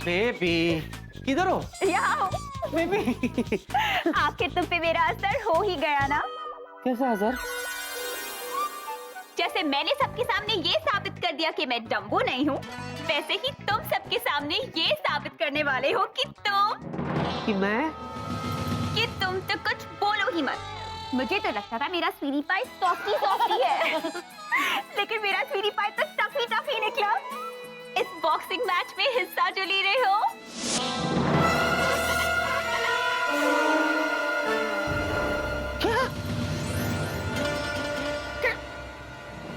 Baby किधर हो? यहाँ हो। बेबी आखिर तुम पे मेरा असर हो ही गया ना। कैसा असर? जैसे मैंने सबके सामने ये साबित कर दिया कि मैं डम्बो नहीं हूँ, वैसे ही तुम सबके सामने ये साबित करने वाले हो कि तुम तो कुछ बोलो ही मत। मुझे तो लगता था मेरा स्वीटी पाई सॉफ्टी है लेकिन मेरा स्वीटी पाई तो टफी निकला। इस बॉक्सिंग मैच में हिस्सा जो ले रहे हो,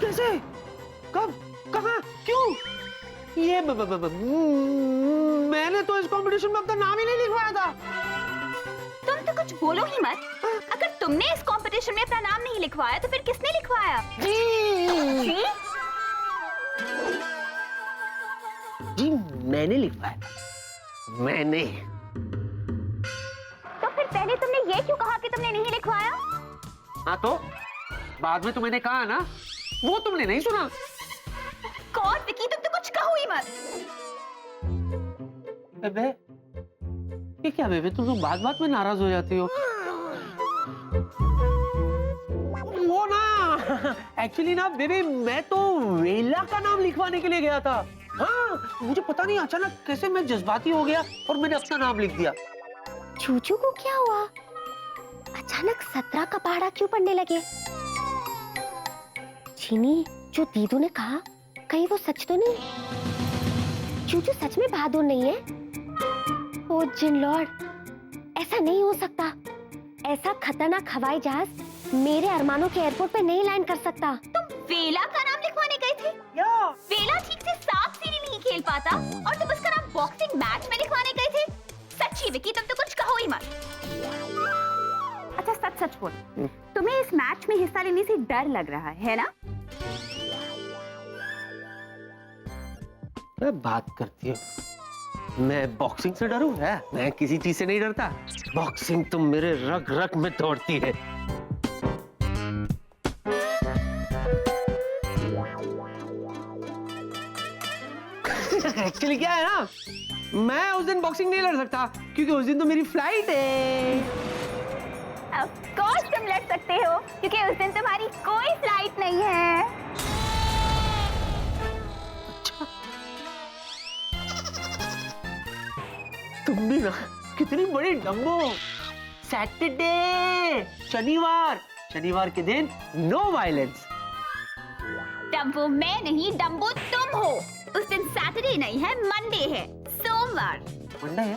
कैसे? कब? कहाँ? क्यों? ये मैंने तो इस कंपटीशन में अपना नाम ही नहीं लिखवाया था। तुम तो कुछ बोलो ही मत। अगर तुमने इस कंपटीशन में अपना नाम नहीं लिखवाया तो फिर किसने लिखवाया? जी मैंने लिखवाया। मैंने। तो फिर पहले तुमने ये क्यों कहा कि तुमने नहीं लिखवाया? हाँ तो बाद में तो मैंने कहा ना, वो तुमने नहीं सुना। कौन विकी, तुम तो कुछ कहो ही मत। बेबे ये क्या बेबे, तुम लोग बात में नाराज हो जाती हो। वो ना एक्चुअली ना बेबी, मैं तो वेला का नाम लिखवाने के लिए गया था। हाँ मुझे पता नहीं अचानक कैसे मैं जज्बाती हो गया और मैंने अपना नाम लिख दिया। चूचू को क्या हुआ? अचानक 17 का पहाड़ा क्यों पड़ने लगे? चीनी, जो दीदू ने कहा कहीं वो सच तो नहीं? चूचू सच में बहादुर नहीं है? ओ जिन लॉर्ड, ऐसा नहीं हो सकता। ऐसा खतरनाक हवाई जहाज मेरे अरमानों के एयरपोर्ट पे नहीं लैंड कर सकता। तुम वेला का नाम लिखवाने गए थे? वेला ठीक से सांप सीढ़ी नहीं खेल पाता और तुम उसका नाम बॉक्सिंग मैच में लिखवाने गए थे? सच्ची विकी, तुम तो कुछ कहो ही मत। अच्छा सच बोल, तुम्हें इस मैच में हिस्सा लेने से डर लग रहा है ना? मैं बात करती हूँ, मैं बॉक्सिंग से डरूं? है मैं किसी चीज से नहीं डरता। बॉक्सिंग तो मेरे रग रग में दौड़ती है। एक्चुअली क्या है ना, मैं उस दिन बॉक्सिंग नहीं लड़ सकता क्योंकि उस दिन तो मेरी फ्लाइट है। ऑफ कोर्स तुम लड़ सकते हो क्योंकि उस दिन तुम्हारी कोई फ्लाइट नहीं है। तुम भी ना कितनी बड़ी डम्बो। सैटरडे, शनिवार के दिन नो वायलेंस। डम्बो मैं नहीं, डम्बो तुम हो। उस दिन सैटरडे नहीं है, मंडे है, सोमवार। मंडे है?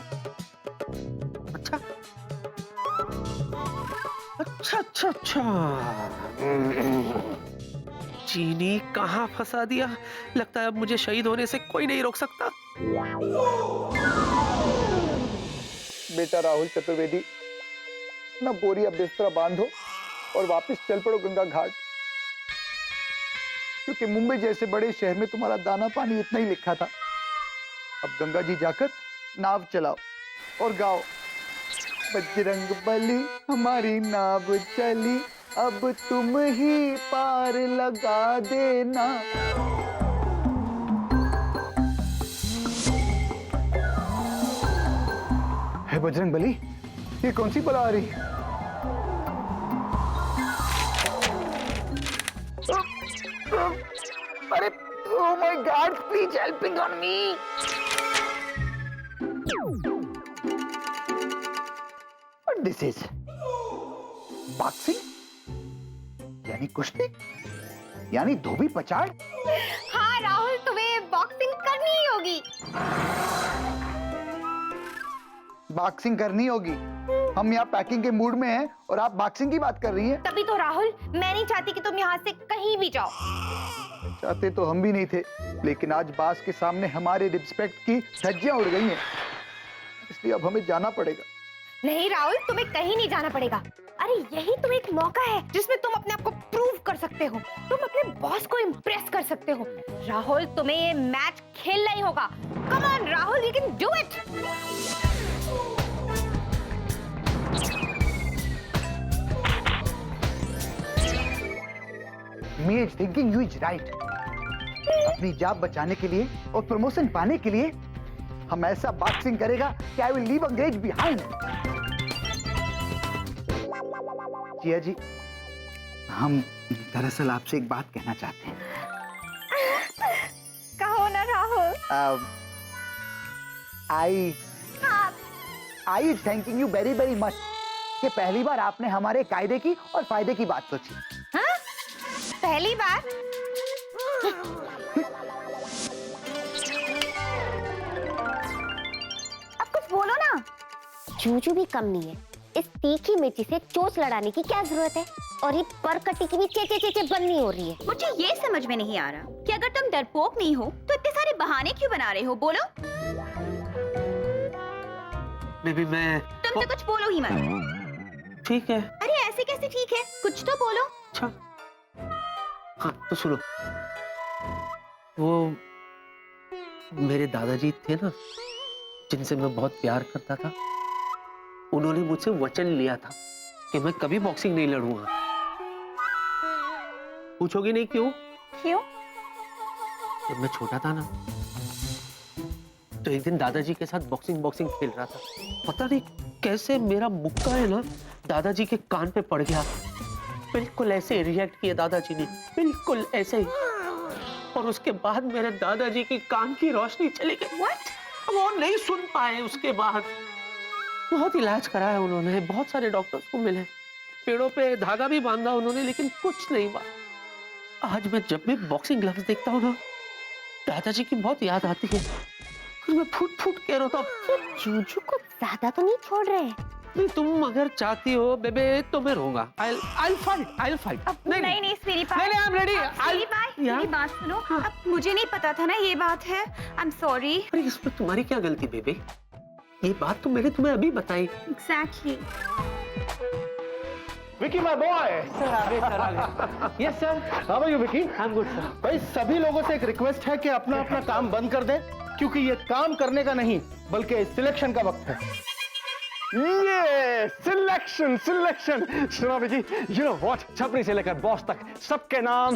अच्छा अच्छा। चीनी कहाँ फंसा दिया। लगता है अब मुझे शहीद होने से कोई नहीं रोक सकता। बेटा राहुल चतुर्वेदी, ना बोरिया बिस्तरा बांधो और वापस चल पड़ो गंगा घाट, क्योंकि मुंबई जैसे बड़े शहर में तुम्हारा दाना पानी इतना ही लिखा था। अब गंगा जी जाकर नाव चलाओ और गाओ, बजरंग बली हमारी नाव चली, अब तुम ही पार लगा देना। है बजरंग बली, ये कौन सी बला आ रही? अरे oh my God, please helping on me. What this is? Boxing यानी कुश्ती, यानी धोबी पछाड़। हाँ राहुल, तुम्हें बॉक्सिंग करनी ही होगी। बॉक्सिंग करनी होगी? हम यहाँ पैकिंग के मूड में हैं और आप बॉक्सिंग की बात कर रही हैं। तभी तो राहुल, मैं नहीं चाहती कि तुम यहाँ से कहीं भी जाओ। चाहते तो हम भी नहीं थे, लेकिन आज बास के सामने हमारे रिस्पेक्ट की धज्जियां उड़ गई हैं, इसलिए अब हमें जाना पड़ेगा। नहीं राहुल, तुम्हें कहीं नहीं जाना पड़ेगा। अरे यही तो एक मौका है जिसमें तुम अपने आप को प्रूव कर सकते हो, तुम अपने बॉस को इम्प्रेस कर सकते हो। राहुल, तुम्हें ये मैच खेलना ही होगा। Come on Rahul, you can do it. Me is thinking you is right. अपनी जॉब बचाने के लिए और प्रमोशन पाने के लिए हम ऐसा बॉक्सिंग करेगा कि आई विल लीव अंग्रेज बिहाइंड। जिया जी, हम दरअसल आपसे एक बात कहना चाहते हैं। कहो ना Rahul. I thanking you very very much कि पहली बार आपने हमारे कायदे की और फायदे की बात सोची। हाँ? पहली बार? अब कुछ बोलो ना। जूजू भी कम नहीं है, इस तीखी मिर्ची से चोंच लड़ाने की क्या जरूरत है? और ये परकटी की भी चेचे चेचे बननी हो रही है। मुझे ये समझ में नहीं आ रहा कि अगर तुम डरपोक नहीं हो तो इतने सारे बहाने क्यों बना रहे हो? बोलो। बेबी मैं तुम तो कुछ बोलो ही मत। ठीक है। अरे ऐसे कैसे ठीक है? कुछ तो बोलो। अच्छा हाँ तो सुनो, वो मेरे दादाजी थे ना जिनसे मैं बहुत प्यार करता था, उन्होंने मुझसे वचन लिया था कि मैं कभी बॉक्सिंग नहीं लड़ूंगा। पूछोगी नहीं क्यों? क्यों? जब मैं छोटा था ना तो एक दिन दादाजी के साथ बॉक्सिंग खेल रहा था। पता नहीं कैसे मेरा मुक्का है ना दादाजी के कान पे पड़ गया। बिल्कुल ऐसे रिएक्ट किया दादाजी ने, बिल्कुल ऐसे ही। और उसके बाद मेरे दादाजी की कान की रोशनी चली गई। What? वो नहीं सुन पाए। उसके बाद बहुत इलाज कराया उन्होंने, बहुत सारे डॉक्टर्स को मिले, पेड़ों पे धागा भी बांधा उन्होंने, लेकिन कुछ नहीं हुआ। आज मैं जब भी बॉक्सिंग ग्लव्स देखता हूँ ना दादाजी की बहुत याद आती है। मैं फुट फुट के रोता हूँ। जूजू को ज्यादा तो नहीं छोड़ रहे। नहीं तुम अगर चाहती हो बेबे तो मैं रहूंगा। I'll fight। नहीं स्वीटी पाई। नहीं, I'm ready। स्वीटी पाई, मेरी बात सुनो। अब मुझे नहीं पता था ना ये बात है। I am sorry. अरे इसमें तुम्हारी क्या गलती बेबे? ये बात तो मैंने तुम्हें अभी बताई। Exactly। Vicky my boy. Yes sir. How are you Vicky? I am good sir. भाई सभी लोगों से एक रिक्वेस्ट है कि अपना अपना काम बंद कर दें, क्योंकि ये काम करने का नहीं बल्कि सिलेक्शन का वक्त है। ये सिलेक्शन सुनो विकी, यू नो व्हाट, छपरी से लेकर बॉस तक सबके नाम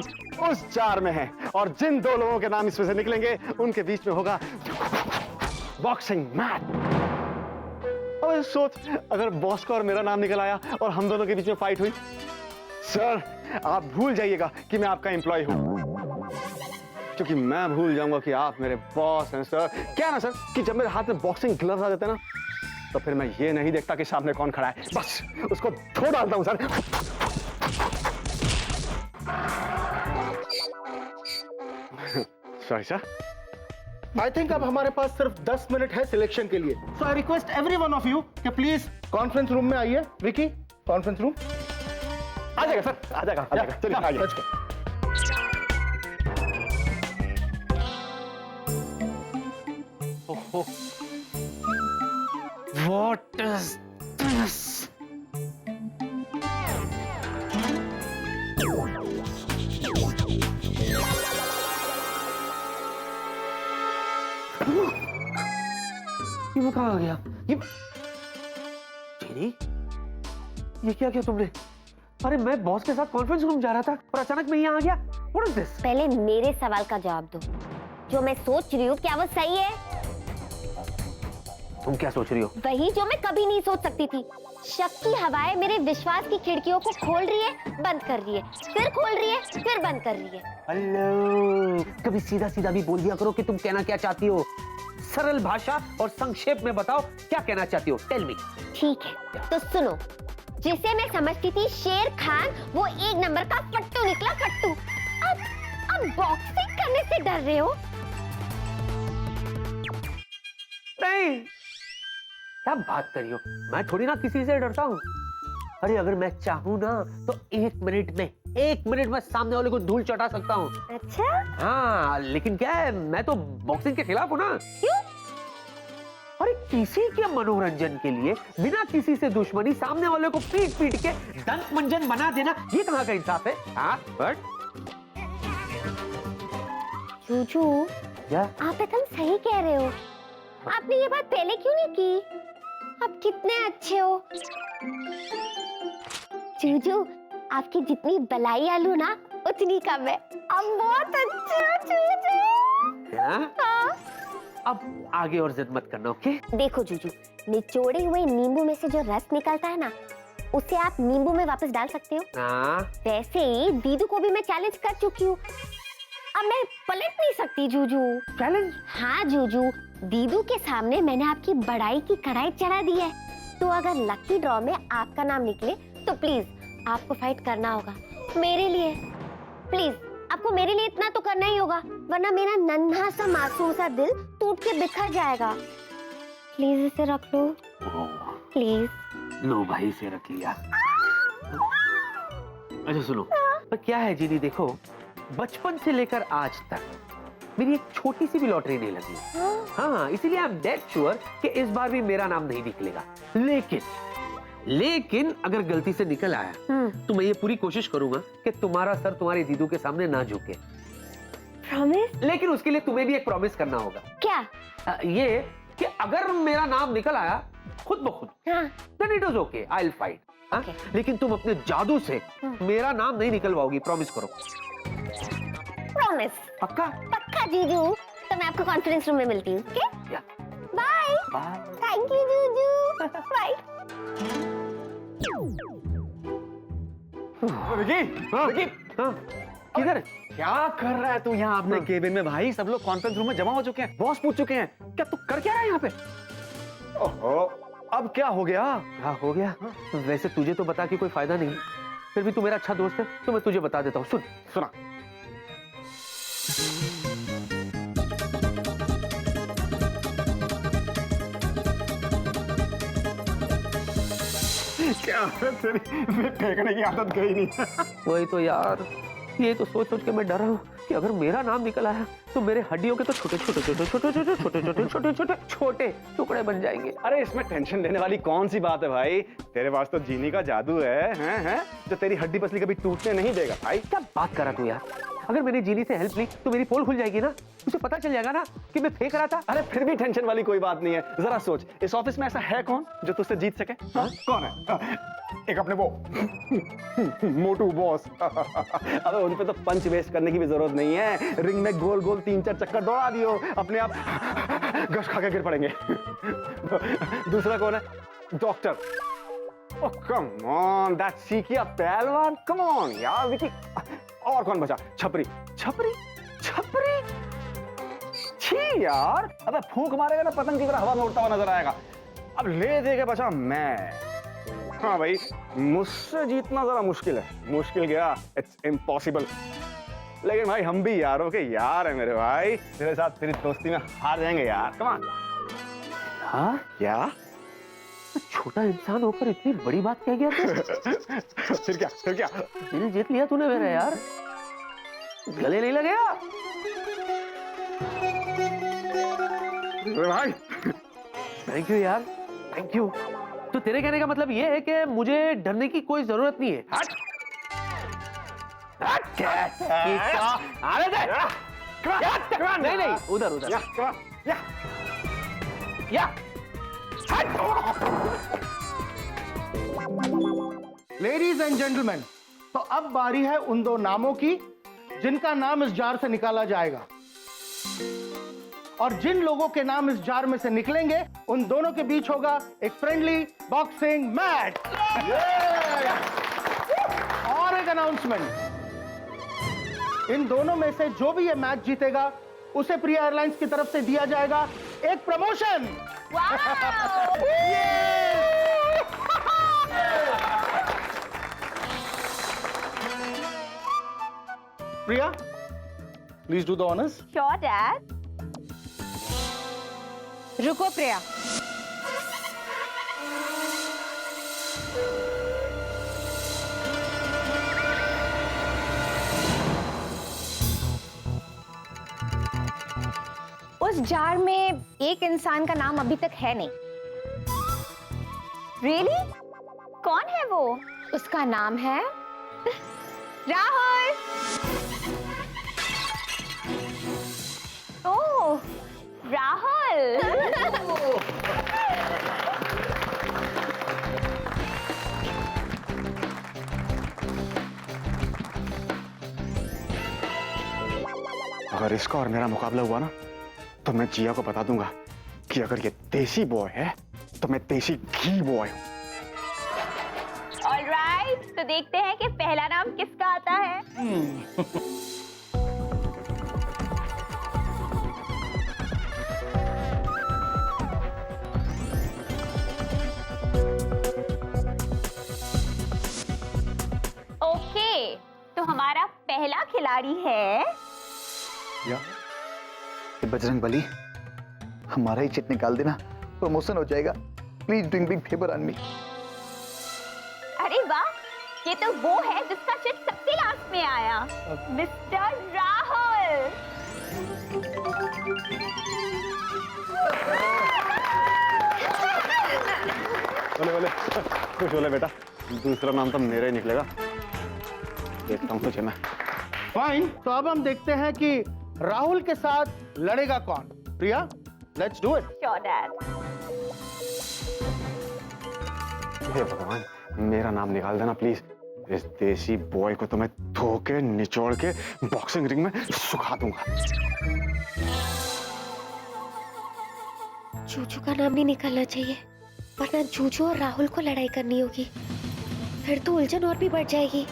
उस जार में हैं, और जिन दो लोगों के नाम इसमें से निकलेंगे उनके बीच में होगा बॉक्सिंग मैच। और सोच अगर बॉस का और मेरा नाम निकल आया और हम दोनों के बीच में फाइट हुई, सर आप भूल जाइएगा कि मैं आपका एम्प्लॉय हूं, क्योंकि मैं भूल जाऊंगा कि आप मेरे बॉस हैं सर। क्या ना सर कि जब मेरे हाथ में बॉक्सिंग ग्लव्स आ जाते हैं ना तो फिर मैं ये नहीं देखता कि सामने कौन खड़ा है, बस उसको धो डालता हूं sir. Sorry sir. I think अब हमारे पास सिर्फ 10 मिनट है सिलेक्शन के लिए, so I request every one of you कि प्लीज कॉन्फ्रेंस रूम में आइए। विकी कॉन्फ्रेंस रूम आ जाएगा सर, आ जाएगा चलिए आइए। What is this? ये कहाँ आ गया? ये चीनी, ये क्या किया तुमने? अरे मैं बॉस के साथ कॉन्फ्रेंस रूम जा रहा था और अचानक मैं यहाँ आ गया। What is this? पहले मेरे सवाल का जवाब दो। जो मैं सोच रही हूँ क्या वो सही है? तुम क्या सोच रही हो? वही जो मैं कभी नहीं सोच सकती थी। शक की हवाएं मेरे विश्वास की खिड़कियों को खोल रही है, बंद कर रही है, फिर खोल रही है, फिर बंद कर रही है। हेलो, कभी सीधा सीधा भी बोल दिया करो कि तुम कहना क्या चाहती हो। सरल भाषा और संक्षेप में बताओ क्या कहना चाहती हो। Tell me. ठीक है तो सुनो, जिसे मैं समझती थी शेर खान, वो एक नंबर का फट्टू निकला, फट्टू। अब बॉक्सिंग करने से डर रहे हो? नहीं, क्या बात कर रही हो? मैं थोड़ी ना किसी से डरता हूँ। अरे अगर मैं चाहूँ ना तो एक मिनट में सामने वाले को धूल चटा सकता हूँ। अच्छा? हाँ, लेकिन क्या है, मैं तो बॉक्सिंग के खिलाफ हूँ ना। क्यों? अरे किसी के मनोरंजन के लिए बिना किसी से दुश्मनी सामने वाले को पीट पीट के दंत मंजन बना देना, ये कहाँ का इंसाफ है? हाँ, बट जूजू, क्या? आप एकदम सही कह रहे हो। आपने ये बात पहले क्यों नहीं की? आप कितने अच्छे हो। जूजू, आपकी जितनी बलाई आलू ना उतनी कम है। आप बहुत अच्छे हो जूजू। हाँ? हाँ। अब आगे और जिद मत करना, ओके? देखो जूजू, निचोड़े हुए नींबू में से जो रस निकलता है ना, उसे आप नींबू में वापस डाल सकते हो। हाँ। वैसे ही दीदू को भी मैं चैलेंज कर चुकी हूँ, अब मैं पलट नहीं सकती जूजू। चैलेंज? हाँ जूजू, दीदू के सामने मैंने आपकी बड़ाई की कढ़ाई चढ़ा दी है, तो अगर लकी ड्रॉ में आपका नाम निकले तो प्लीज आपको फाइट करना होगा मेरे लिए। प्लीज आपको मेरे लिए इतना तो करना ही होगा, वरना मेरा नन्हा सा मासूम सा दिल टूट के बिखर जाएगा। प्लीज इसे रख लो, प्लीज। लो भाई, से रख लिया। अच्छा सुनो, पर क्या है जीनी, देखो बचपन से लेकर आज तक मेरी एक छोटी सी भी लॉटरी नहीं लगी। हाँ, इसीलिए आई एम डेड श्योर कि इस बार भी मेरा नाम नहीं निकलेगा। लेकिन अगर गलती से निकल आया तो मैं ये पूरी कोशिश करूंगा कि तुम्हारा सर तुम्हारी दीदू के सामने ना झुके। प्रॉमिस? लेकिन उसके लिए तुम्हें भी एक प्रॉमिस करना होगा। क्या? ये कि अगर मेरा नाम निकल आया खुद ब खुद, हाँ। then it is okay, I'll fight. हाँ? Okay. लेकिन तुम अपने जादू से मेरा नाम नहीं निकलवाओगी, प्रॉमिस करो। प्रॉमिस? पक्का? पक्का जीजू, तो मैं आपको कॉन्फ्रेंस रूम में मिलती हूँ। या। बाय। बाय। थैंक यू जीजू। बाय। विकी, हाँ? विकी, हाँ? किधर? क्या कर रहा है तू यहाँ अपने हाँ। केबिन में? भाई सब लोग कॉन्फ्रेंस रूम में जमा हो चुके हैं, बॉस पूछ चुके हैं, क्या तू कर क्या रहा है यहाँ पे? ओहो, अब क्या हो गया? हाँ, हो गया। वैसे तुझे तो बता के कोई फायदा नहीं, फिर भी तू मेरा अच्छा दोस्त है तो मैं तुझे बता देता हूँ। सुन। सुना। क्या है तेरी फेंकने की आदत गई नहीं? वही तो यार, ये तो सोच सोच के मैं डर रहा हूँ कि अगर मेरा नाम निकल आया तो मेरे हड्डियों के तो छोटे छोटे छोटे छोटे छोटे छोटे छोटे छोटे छोटे छोटे टुकड़े बन जाएंगे। अरे इसमें टेंशन लेने वाली कौन सी बात है भाई? तेरे पास तो जीनी का जादू है जो तेरी हड्डी पसली कभी टूटने नहीं देगा भाई। क्या बात करा तू यार? अगर मैंने जीनी से हेल्प ली तो मेरी पोल खुल जाएगी ना, उसे पता चल जाएगा ना कि मैं फेंक रहा था। अरे फिर भी टेंशन वाली कोई बात नहीं है। जरा सोच, इस ऑफिस में ऐसा है कौन जो तुझसे जीत सके? हाँ? कौन है? एक अपने वो मोटू बॉस। अबे उन पे तो पंच वेस्ट करने की भी जरूरत नहीं है, रिंग में गोल गोल 3-4 चक्कर दौड़ा दियो, अपने आप गश खा के गिर पड़ेंगे। दूसरा कौन है? Doctor. Oh, come on, that सीकिया पहलवान, come on यार विकी। और कौन बचा? छपरी। छपरी? छपरी? छी यार, अबे फूंक मारेगा ना पतंग की तरह हवा में उड़ता हुआ नजर आएगा। अब ले दे के बचा मैं। हाँ भाई, मुझसे जीतना जरा मुश्किल है। मुश्किल गया, इट्स इम्पॉसिबल। लेकिन भाई हम भी यारों के यार है मेरे भाई, तेरे साथ तेरी दोस्ती में हार जाएंगे यार। Come on. हाँ? क्या? छोटा इंसान होकर इतनी बड़ी बात कह गया तू? फिर क्या? फिर क्या? दिल जीत लिया तूने मेरा यार, गले नहीं लगेगा? भाई थैंक यू यार, थैंक यू। तो तेरे कहने का मतलब ये है कि मुझे डरने की कोई जरूरत नहीं है? हट! हट! अरे दे! नहीं नहीं, उधर उधर। या! लेडीज एंड जेंटलमैन, तो अब बारी है उन दो नामों की जिनका नाम इस जार से निकाला जाएगा, और जिन लोगों के नाम इस जार में से निकलेंगे उन दोनों के बीच होगा एक फ्रेंडली बॉक्सिंग मैच। और एक अनाउंसमेंट, इन दोनों में से जो भी ये मैच जीतेगा उसे प्रिया एयरलाइंस की तरफ से दिया जाएगा एक promotion. Priya, please do the honours. Sure, Dad. रुको प्रिया, उस जार में एक इंसान का नाम अभी तक है नहीं। Really? कौन है वो? उसका नाम है राहुल। ओह, राहुल। अगर इसका और मेरा मुकाबला हुआ ना तो मैं जिया को बता दूंगा कि अगर ये देसी बॉय है तो मैं देसी घी बॉय हूँ। ऑलराइट, तो देखते हैं कि पहला नाम किसका आता है। ओके, तो हमारा पहला खिलाड़ी है या ये बजरंग बली, हमारा ही चिट निकाल देना, प्रमोशन हो जाएगा। Please doing big favour on me. अरे वाह, ये तो वो है जिसका चिट सबसे लास्ट में आया, मिस्टर राहुल। बोले बोले खुश बोले बेटा, दूसरा नाम तो मेरा ही निकलेगा। देखता हूँ तुझे मैं। फाइन, तो अब हम देखते हैं कि राहुल के साथ लड़ेगा कौन। Priya, let's do it. Sure dad. हे भगवान, मेरा नाम निकाल देना प्लीज। इस देसी बॉय को तो मैं धो के निचोड़ के बॉक्सिंग रिंग में सुखा दूंगा। जूजू का नाम नहीं निकलना चाहिए, वरना जूजू और राहुल को लड़ाई करनी होगी, फिर तो उलझन और भी बढ़ जाएगी।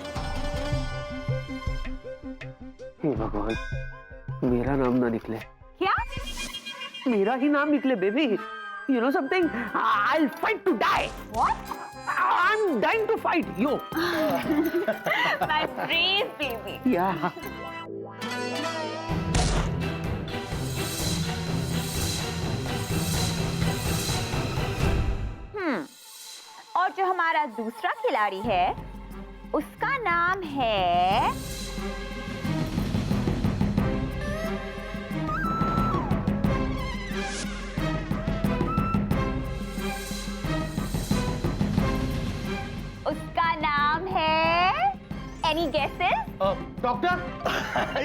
हे भगवान, मेरा नाम ना निकले। क्या? मेरा ही नाम निकले baby. You know something? I'll fight to die. What? I'm dying to fight. Yo. My brave baby. Yeah. और जो हमारा दूसरा खिलाड़ी है, उसका नाम है Any guesses? Doctor.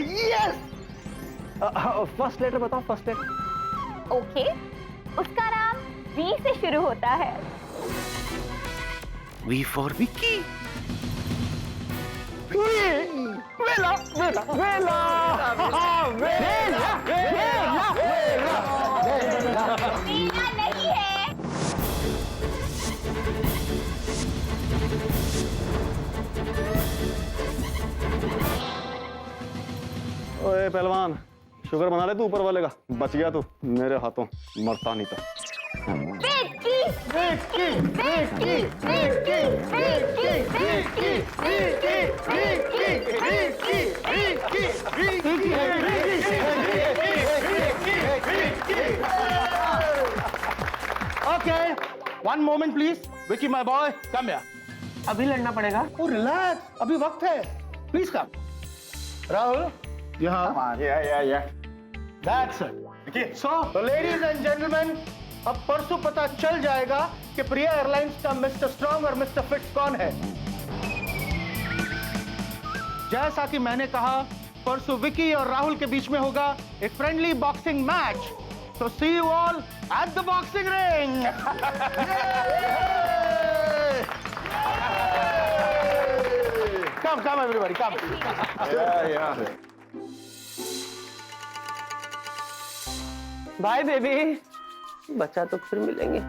Yes, first letter बताओ, फर्स्ट लेटर। ओके, उसका नाम V से शुरू होता है। V for Vicky. वेला वेला वेला वीना नहीं है। ओए पहलवान, शुगर बना ले तू ऊपर वाले का, बच गया तू मेरे हाथों, मरता नहीं तो। Vicky, Vicky, Vicky, Vicky, Vicky, Vicky, Vicky, Vicky, okay, one moment please. Vicky my boy, come here. अभी लड़ना पड़ेगा। ओ रिलैक्स, अभी वक्त है। Please come. राहुल, यहाँ। या That's it. So, ladies and gentlemen, अब परसों पता चल जाएगा कि प्रिया एयरलाइंस का मिस्टर स्ट्रॉन्ग और मिस्टर फिट्स कौन है। जैसा कि मैंने कहा, परसों विकी और राहुल के बीच में होगा एक friendly boxing match. So see you all at the boxing ring. Come everybody, come. या बाय बेबी, बच्चा तो फिर मिलेंगे।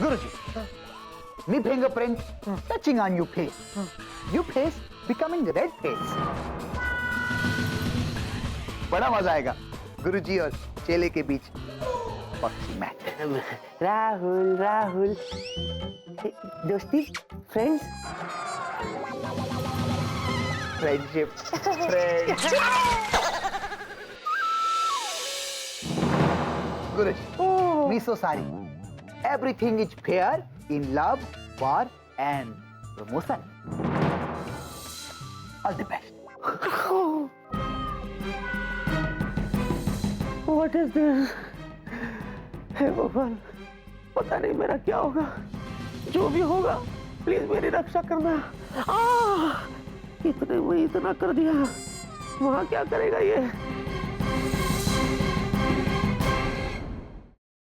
Guruji, me fingerprint touching on your face. Your face becoming red face. बड़ा मजा आएगा गुरुजी और चेले के बीच बॉक्सिंग मैच। राहुल राहुल, दोस्ती, friends, friendship, friend. Guruji, me so sorry. Everything is fair in love, war, and promotion. All the best. What is this? हे भगवान, पता नहीं मेरा क्या होगा। जो भी होगा प्लीज मेरी रक्षा करना। इतने में इतना कर दिया, वहां क्या करेगा ये।